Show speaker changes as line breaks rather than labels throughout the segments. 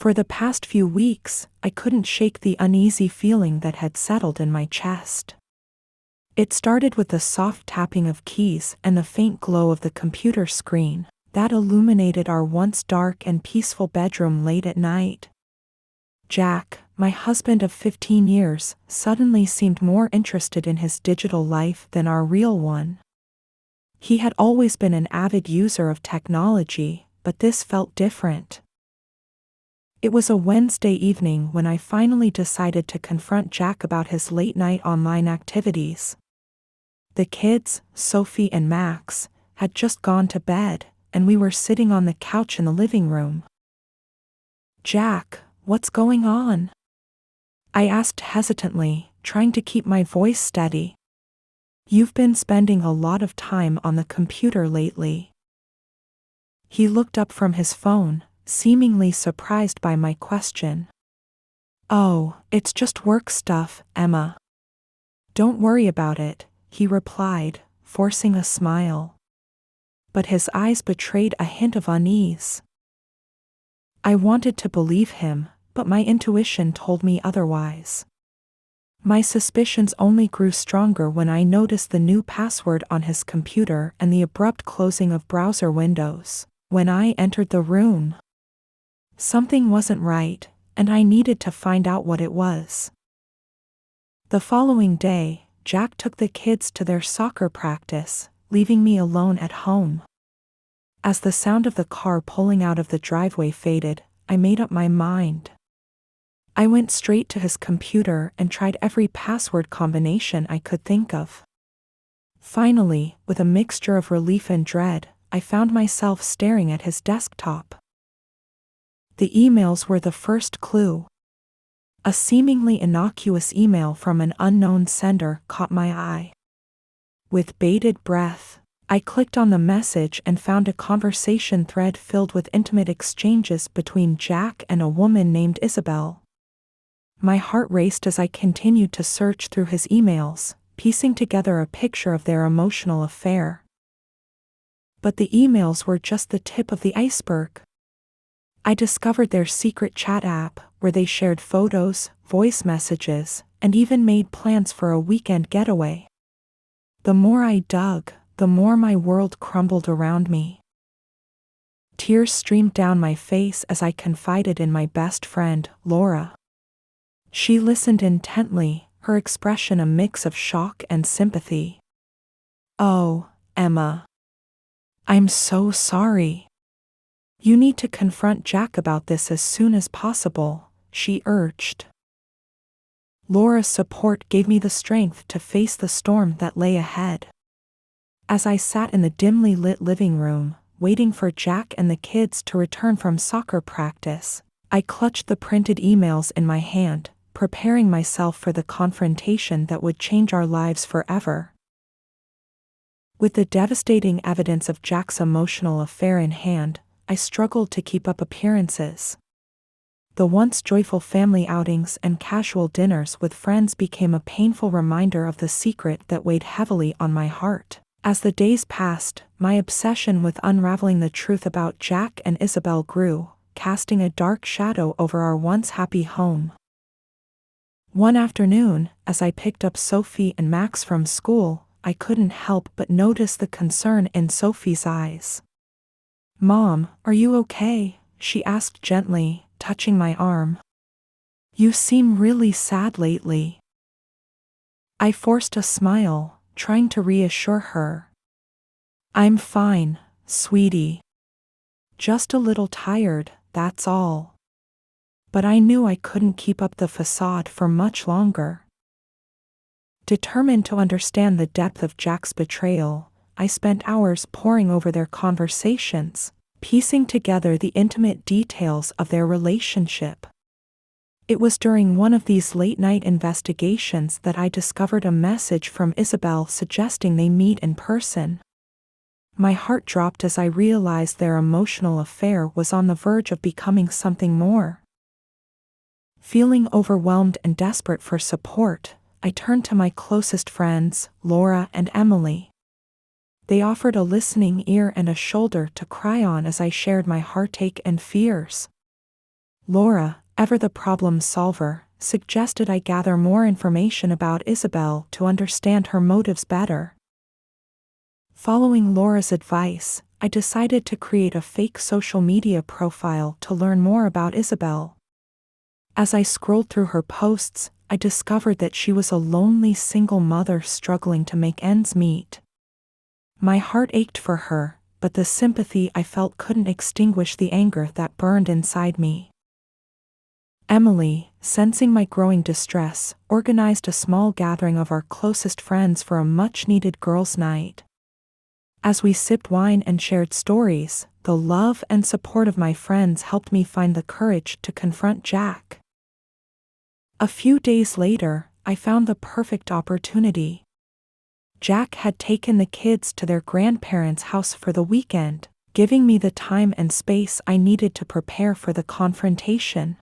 For the past few weeks, I couldn't shake the uneasy feeling that had settled in my chest. It started with the soft tapping of keys and the faint glow of the computer screen that illuminated our once dark and peaceful bedroom late at night. Jack, my husband of 15 years, suddenly seemed more interested in his digital life than our real one. He had always been an avid user of technology, but this felt different. It was a Wednesday evening when I finally decided to confront Jack about his late-night online activities. The kids, Sophie and Max, had just gone to bed, and we were sitting on the couch in the living room. "Jack, what's going on?" I asked hesitantly, trying to keep my voice steady. "You've been spending a lot of time on the computer lately." He looked up from his phone, seemingly surprised by my question. "Oh, it's just work stuff, Emma. Don't worry about it," he replied, forcing a smile. But his eyes betrayed a hint of unease. I wanted to believe him, but my intuition told me otherwise. My suspicions only grew stronger when I noticed the new password on his computer and the abrupt closing of browser windows when I entered the room. Something wasn't right, and I needed to find out what it was. The following day, Jack took the kids to their soccer practice, leaving me alone at home. As the sound of the car pulling out of the driveway faded, I made up my mind. I went straight to his computer and tried every password combination I could think of. Finally, with a mixture of relief and dread, I found myself staring at his desktop. The emails were the first clue. A seemingly innocuous email from an unknown sender caught my eye. With bated breath, I clicked on the message and found a conversation thread filled with intimate exchanges between Jack and a woman named Isabel. My heart raced as I continued to search through his emails, piecing together a picture of their emotional affair. But the emails were just the tip of the iceberg. I discovered their secret chat app, where they shared photos, voice messages, and even made plans for a weekend getaway. The more I dug, the more my world crumbled around me. Tears streamed down my face as I confided in my best friend, Laura. She listened intently, her expression a mix of shock and sympathy. "Oh, Emma. I'm so sorry. You need to confront Jack about this as soon as possible," she urged. Laura's support gave me the strength to face the storm that lay ahead. As I sat in the dimly lit living room, waiting for Jack and the kids to return from soccer practice, I clutched the printed emails in my hand, preparing myself for the confrontation that would change our lives forever. With the devastating evidence of Jack's emotional affair in hand, I struggled to keep up appearances. The once joyful family outings and casual dinners with friends became a painful reminder of the secret that weighed heavily on my heart. As the days passed, my obsession with unraveling the truth about Jack and Isabel grew, casting a dark shadow over our once happy home. One afternoon, as I picked up Sophie and Max from school, I couldn't help but notice the concern in Sophie's eyes. "Mom, are you okay?" she asked gently, touching my arm. "You seem really sad lately." I forced a smile, trying to reassure her. "I'm fine, sweetie. Just a little tired, that's all." But I knew I couldn't keep up the facade for much longer. Determined to understand the depth of Jack's betrayal, I spent hours poring over their conversations, piecing together the intimate details of their relationship. It was during one of these late-night investigations that I discovered a message from Isabel suggesting they meet in person. My heart dropped as I realized their emotional affair was on the verge of becoming something more. Feeling overwhelmed and desperate for support, I turned to my closest friends, Laura and Emily. They offered a listening ear and a shoulder to cry on as I shared my heartache and fears. Laura, ever the problem solver, suggested I gather more information about Isabel to understand her motives better. Following Laura's advice, I decided to create a fake social media profile to learn more about Isabel. As I scrolled through her posts, I discovered that she was a lonely single mother struggling to make ends meet. My heart ached for her, but the sympathy I felt couldn't extinguish the anger that burned inside me. Emily, sensing my growing distress, organized a small gathering of our closest friends for a much-needed girls' night. As we sipped wine and shared stories, the love and support of my friends helped me find the courage to confront Jack. A few days later, I found the perfect opportunity. Jack had taken the kids to their grandparents' house for the weekend, giving me the time and space I needed to prepare for the confrontation.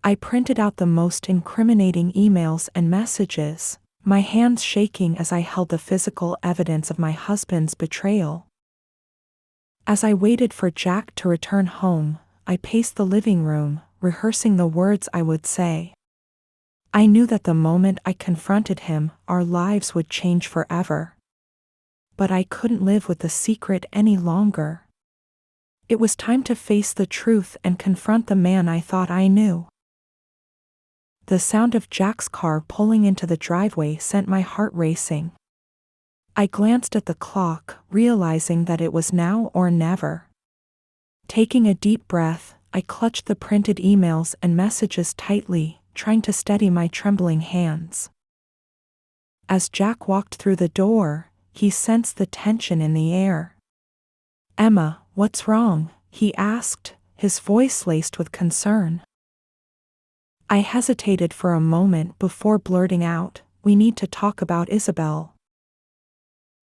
I printed out the most incriminating emails and messages, my hands shaking as I held the physical evidence of my husband's betrayal. As I waited for Jack to return home, I paced the living room, rehearsing the words I would say. I knew that the moment I confronted him, our lives would change forever. But I couldn't live with the secret any longer. It was time to face the truth and confront the man I thought I knew. The sound of Jack's car pulling into the driveway sent my heart racing. I glanced at the clock, realizing that it was now or never. Taking a deep breath, I clutched the printed emails and messages tightly, trying to steady my trembling hands. As Jack walked through the door, he sensed the tension in the air. "Emma, what's wrong?" he asked, his voice laced with concern. I hesitated for a moment before blurting out, "We need to talk about Isabel."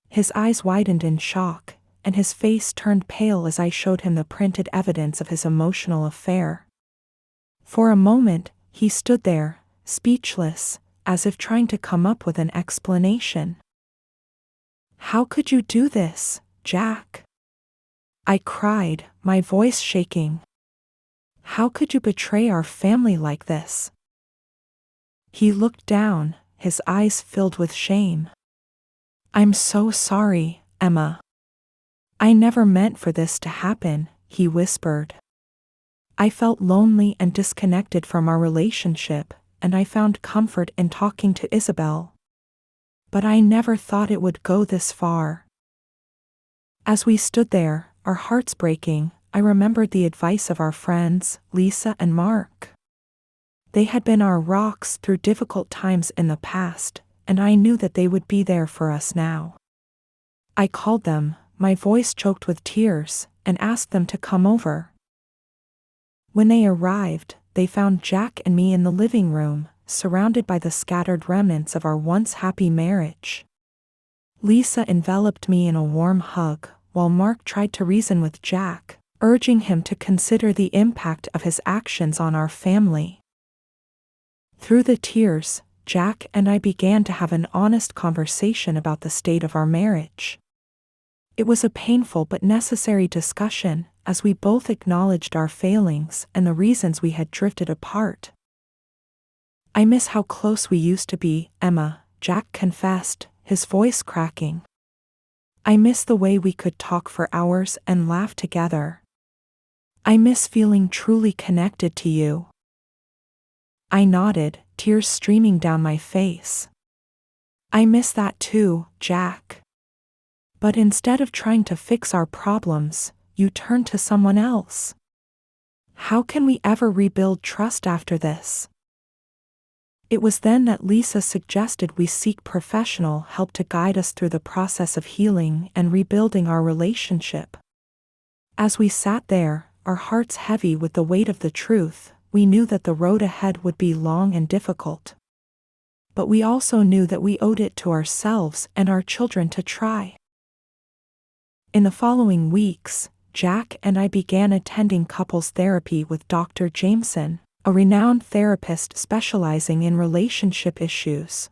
His eyes widened in shock, and his face turned pale as I showed him the printed evidence of his emotional affair. For a moment, he stood there, speechless, as if trying to come up with an explanation. "How could you do this, Jack?" I cried, my voice shaking. "How could you betray our family like this?" He looked down, his eyes filled with shame. "I'm so sorry, Emma. I never meant for this to happen," he whispered. I felt lonely and disconnected from our relationship, and I found comfort in talking to Isabel. But I never thought it would go this far. As we stood there, our hearts breaking, I remembered the advice of our friends, Lisa and Mark. They had been our rocks through difficult times in the past, and I knew that they would be there for us now. I called them, my voice choked with tears, and asked them to come over. When they arrived, they found Jack and me in the living room, surrounded by the scattered remnants of our once happy marriage. Lisa enveloped me in a warm hug, while Mark tried to reason with Jack, urging him to consider the impact of his actions on our family. Through the tears, Jack and I began to have an honest conversation about the state of our marriage. It was a painful but necessary discussion, as we both acknowledged our failings and the reasons we had drifted apart. "I miss how close we used to be, Emma," Jack confessed, his voice cracking. "I miss the way we could talk for hours and laugh together. I miss feeling truly connected to you." I nodded, tears streaming down my face. "I miss that too, Jack. But instead of trying to fix our problems, you turned to someone else. How can we ever rebuild trust after this?" It was then that Lisa suggested we seek professional help to guide us through the process of healing and rebuilding our relationship. As we sat there, our hearts heavy with the weight of the truth, we knew that the road ahead would be long and difficult. But we also knew that we owed it to ourselves and our children to try. In the following weeks, Jack and I began attending couples therapy with Dr. Jameson, a renowned therapist specializing in relationship issues.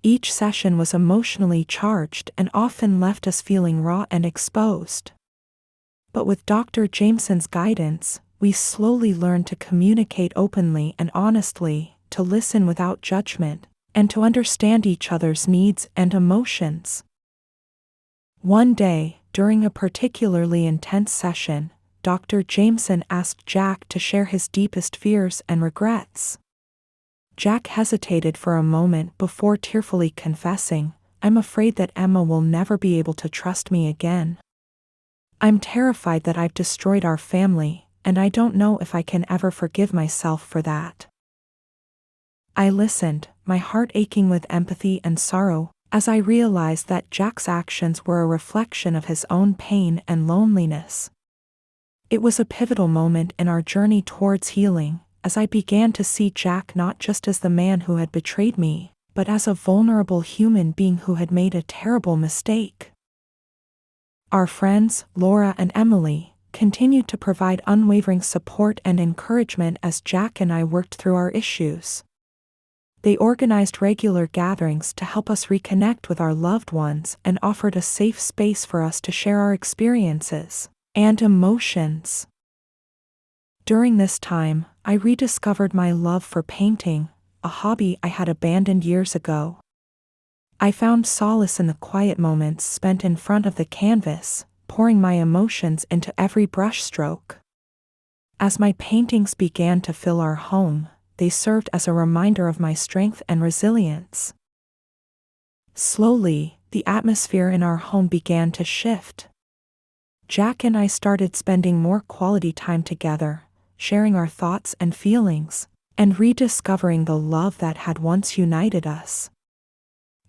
Each session was emotionally charged and often left us feeling raw and exposed. But with Dr. Jameson's guidance, we slowly learned to communicate openly and honestly, to listen without judgment, and to understand each other's needs and emotions. One day, during a particularly intense session, Dr. Jameson asked Jack to share his deepest fears and regrets. Jack hesitated for a moment before tearfully confessing, "I'm afraid that Emma will never be able to trust me again. I'm terrified that I've destroyed our family, and I don't know if I can ever forgive myself for that." I listened, my heart aching with empathy and sorrow, as I realized that Jack's actions were a reflection of his own pain and loneliness. It was a pivotal moment in our journey towards healing, as I began to see Jack not just as the man who had betrayed me, but as a vulnerable human being who had made a terrible mistake. Our friends, Laura and Emily, continued to provide unwavering support and encouragement as Jack and I worked through our issues. They organized regular gatherings to help us reconnect with our loved ones and offered a safe space for us to share our experiences and emotions. During this time, I rediscovered my love for painting, a hobby I had abandoned years ago. I found solace in the quiet moments spent in front of the canvas, pouring my emotions into every brushstroke. As my paintings began to fill our home, they served as a reminder of my strength and resilience. Slowly, the atmosphere in our home began to shift. Jack and I started spending more quality time together, sharing our thoughts and feelings, and rediscovering the love that had once united us.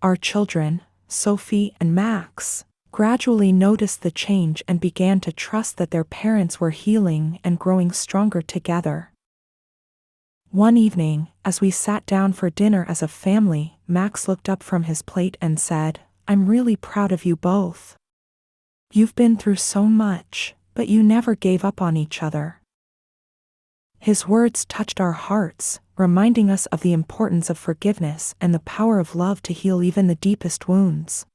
Our children, Sophie and Max, gradually noticed the change and began to trust that their parents were healing and growing stronger together. One evening, as we sat down for dinner as a family, Max looked up from his plate and said, "I'm really proud of you both. You've been through so much, but you never gave up on each other." His words touched our hearts, reminding us of the importance of forgiveness and the power of love to heal even the deepest wounds.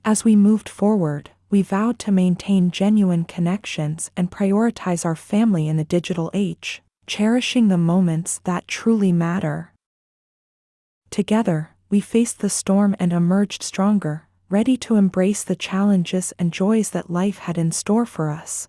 As we moved forward, we vowed to maintain genuine connections and prioritize our family in the digital age, cherishing the moments that truly matter. Together, we faced the storm and emerged stronger, ready to embrace the challenges and joys that life had in store for us.